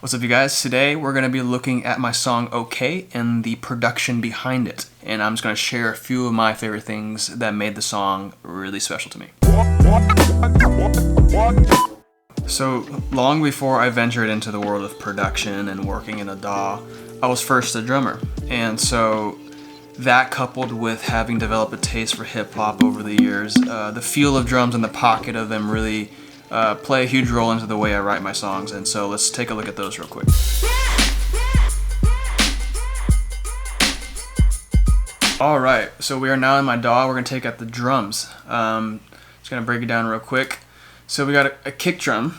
What's up, you guys? Today we're going to be looking at my song Okay and the production behind it. And I'm just going to share a few of my favorite things that made the song really special to me. So long before I ventured into the world of production and working in a DAW, I was first a drummer. And so that, coupled with having developed a taste for hip-hop over the years, the feel of drums and the pocket of them really play a huge role into the way I write my songs. And so let's take a look at those real quick. Alright, so we are now in my DAW. We're going to take out the drums. Just going to break it down real quick. So we got a kick drum.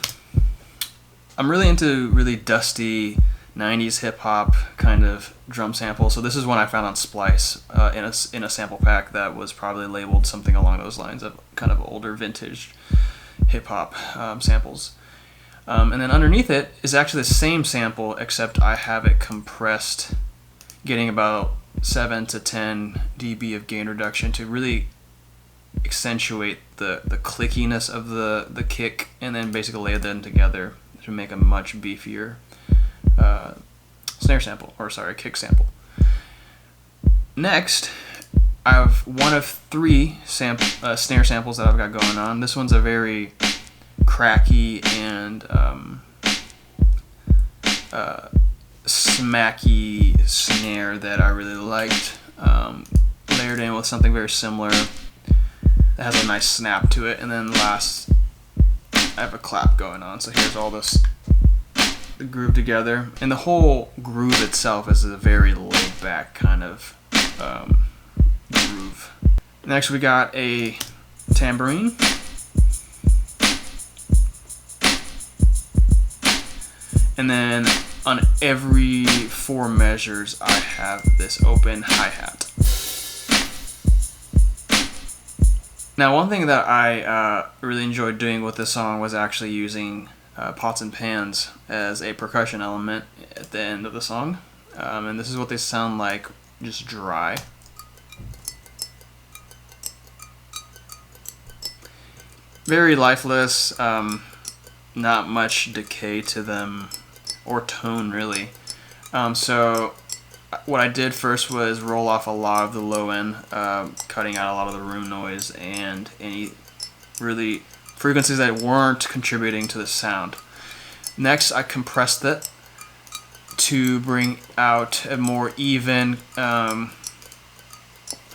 I'm really into really dusty 90s hip-hop kind of drum sample. So this is one I found on Splice in a sample pack that was probably labeled something along those lines of kind of older vintage hip-hop samples. And then underneath it is actually the same sample, except I have it compressed, getting about 7 to 10 dB of gain reduction to really accentuate the clickiness of the kick, and then basically lay them together to make a much beefier kick sample. Next, I have one of 3 snare samples that I've got going on. This one's a very cracky and smacky snare that I really liked, layered in with something very similar that has a nice snap to it. And then last, I have a clap going on. So here's all this groove together, and the whole groove itself is a very laid back kind of groove. Next, we got a tambourine. And then on every 4 measures, I have this open hi-hat. Now, one thing that I really enjoyed doing with this song was actually using pots and pans as a percussion element at the end of the song. And this is what they sound like, just dry. Very lifeless, not much decay to them, or tone really. So what I did first was roll off a lot of the low end, cutting out a lot of the room noise and any really frequencies that weren't contributing to the sound. Next, I compressed it to bring out a more even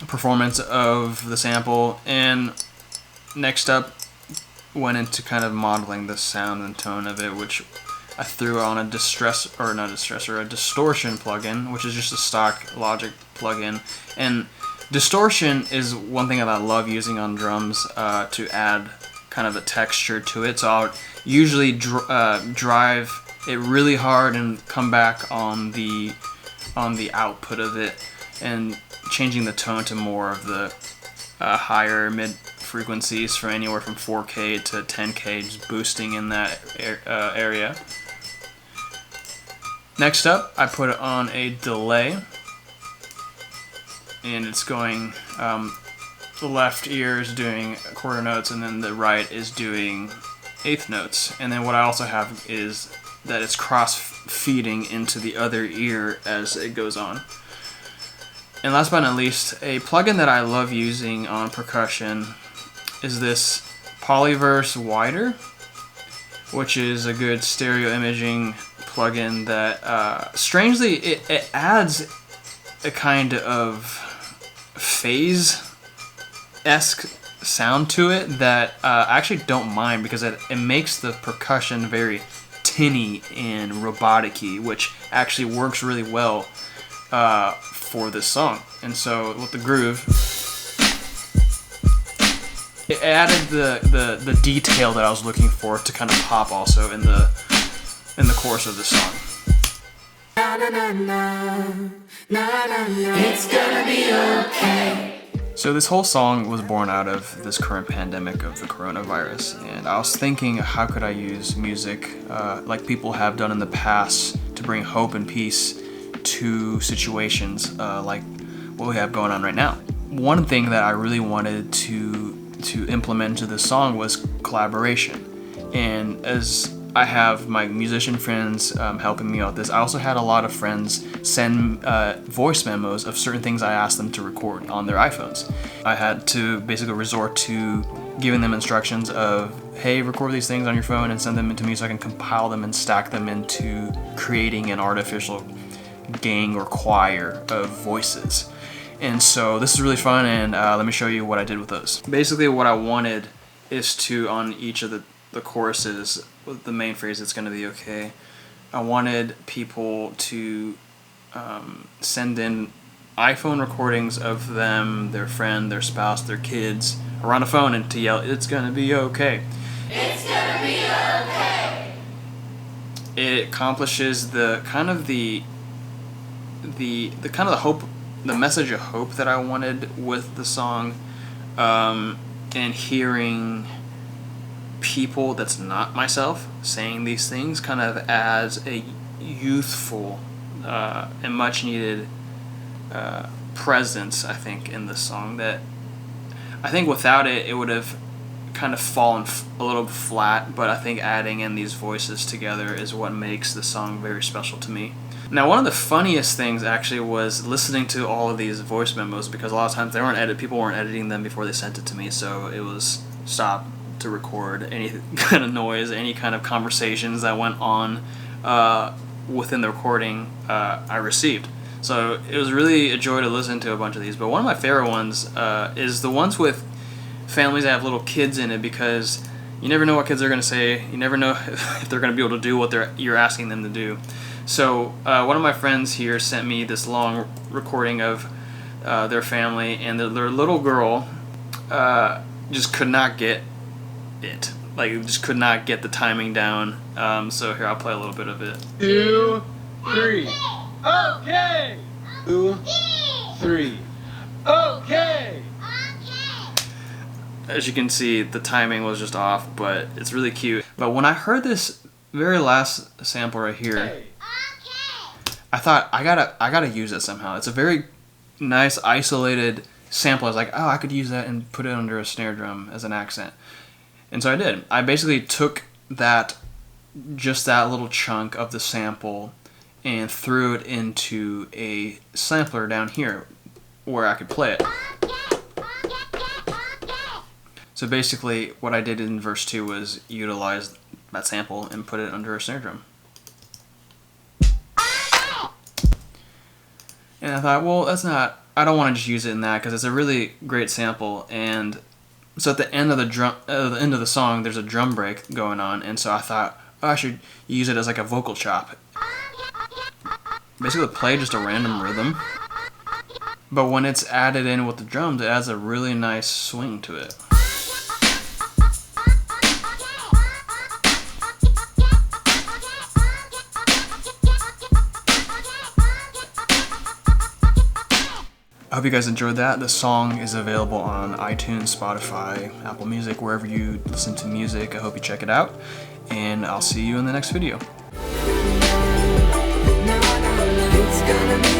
performance of the sample. And next up, went into kind of modeling the sound and tone of it, which I threw on a distortion plugin, which is just a stock Logic plugin. And distortion is one thing that I love using on drums to add kind of a texture to it. So I'll usually drive it really hard and come back on the output of it, and changing the tone to more of the higher mid frequencies, from anywhere from 4K to 10K, just boosting in that area. Next up, I put it on a delay, and it's going, the left ear is doing quarter notes, and then the right is doing eighth notes. And then what I also have is that it's cross-feeding into the other ear as it goes on. And last but not least, a plugin that I love using on percussion is this Polyverse Wider, which is a good stereo imaging plugin that strangely it adds a kind of phase-esque sound to it that I actually don't mind, because it makes the percussion very tinny and robotic-y, which actually works really well for this song. And so with the groove, it added the detail that I was looking for to kind of pop also in the chorus of the song. It's gonna be okay. So this whole song was born out of this current pandemic of the coronavirus, and I was thinking, how could I use music like people have done in the past to bring hope and peace to situations like what we have going on right now. One thing that I really wanted to implement into this song was collaboration. And as I have my musician friends helping me out with this. I also had a lot of friends send voice memos of certain things I asked them to record on their iPhones. I had to basically resort to giving them instructions of, hey, record these things on your phone and send them into me so I can compile them and stack them into creating an artificial gang or choir of voices. And so this is really fun, and let me show you what I did with those. Basically what I wanted is to, on each of the choruses, with the main phrase, it's gonna be okay, I wanted people to send in iPhone recordings of them, their friend, their spouse, their kids, around a phone, and to yell, it's gonna be okay. It's gonna be okay. It accomplishes the kind of the hope, the message of hope that I wanted with the song, and hearing people that's not myself saying these things kind of adds a youthful and much needed presence, I think, in the song that I think without it, it would have kind of fallen a little flat, but I think adding in these voices together is what makes the song very special to me. Now, one of the funniest things actually was listening to all of these voice memos, because a lot of times people weren't editing them before they sent it to me, so it was stop to record any kind of noise, any kind of conversations that went on within the recording I received. So it was really a joy to listen to a bunch of these, but one of my favorite ones is the ones with families that have little kids in it, because you never know what kids are going to say. You never know if they're going to be able to do what you're asking them to do. So one of my friends here sent me this long recording of their family, and their little girl just could not get it. Like, just could not get the timing down. So here, I'll play a little bit of it. 2, 3. Okay! 2, 3. Okay! As you can see, the timing was just off, but it's really cute. But when I heard this very last sample right here, I thought, I gotta use it somehow. It's a very nice isolated sample. I was like, oh, I could use that and put it under a snare drum as an accent. And so I did. I basically took just that little chunk of the sample and threw it into a sampler down here where I could play it. So basically what I did in verse 2 was utilize that sample and put it under a snare drum. And I thought, well, I don't want to just use it in that, because it's a really great sample. And so at the end of the song, there's a drum break going on, and so I thought, oh, I should use it as like a vocal chop. Basically play just a random rhythm, but when it's added in with the drums, it adds a really nice swing to it. I hope you guys enjoyed that. The song is available on iTunes, Spotify, Apple Music, wherever you listen to music. I hope you check it out, and I'll see you in the next video. It's gonna be